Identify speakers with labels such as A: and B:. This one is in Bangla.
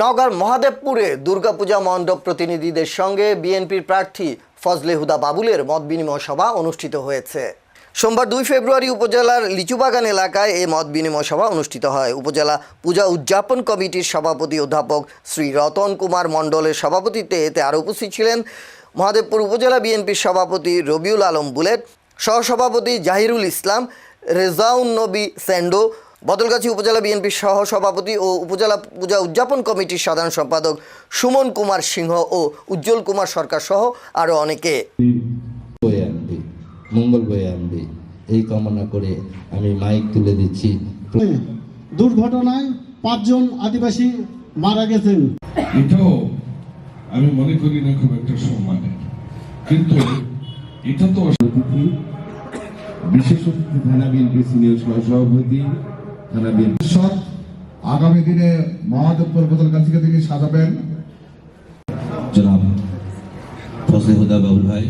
A: নওগাঁর মহাদেবপুরে দুর্গাপূজা মণ্ডপ প্রতিনিধিদের সঙ্গে বিএনপির প্রার্থী ফজলে হুদা বাবুলের মতবিনিময় সভা অনুষ্ঠিত হয়েছে। সোমবার 2 ফেব্রুয়ারি উপজেলার লিচুবাগান এলাকায় এই মতবিনিময় সভা অনুষ্ঠিত হয়। উপজেলা পূজা উদযাপন কমিটির সভাপতি অধ্যাপক শ্রী রতন কুমার মণ্ডলের সভাপতিত্বে এতে আরও উপস্থিত ছিলেন মহাদেবপুর উপজেলা বিএনপির সভাপতি রবিউল আলম বুলেট, সহসভাপতি জাহিরুল ইসলাম, রেজাউন নবী সেন্ডো, বদলগাছি উপজেলা বিএনপির সহসভাপতি ও উপজেলা পূজা উদযাপন কমিটির সাধারণ সম্পাদক সুমন কুমার সিংহ ও উজ্জ্বল কুমার সরকার সহ আরও অনেকে।
B: মঙ্গল বয়ে আনবে এই কামনা করে আমি মাইক তুলে দিচ্ছি।
C: দুর্ঘটনায় 5 জন আদিবাসী মারা গেছেন।
D: এটাও আমি মনে করি না খুব একটা সম্মানের, কিন্তু এটা তো
E: বিশেষ অতিথি থানা বিএনপি সিনিয়র সহসভাপতি থানা বিএনপি আগামী দিনে মহাদেবপুর বদলগাছিকে তিনি সাজাবেন।
B: জনাব ফজলে হুদা বাবুল ভাই।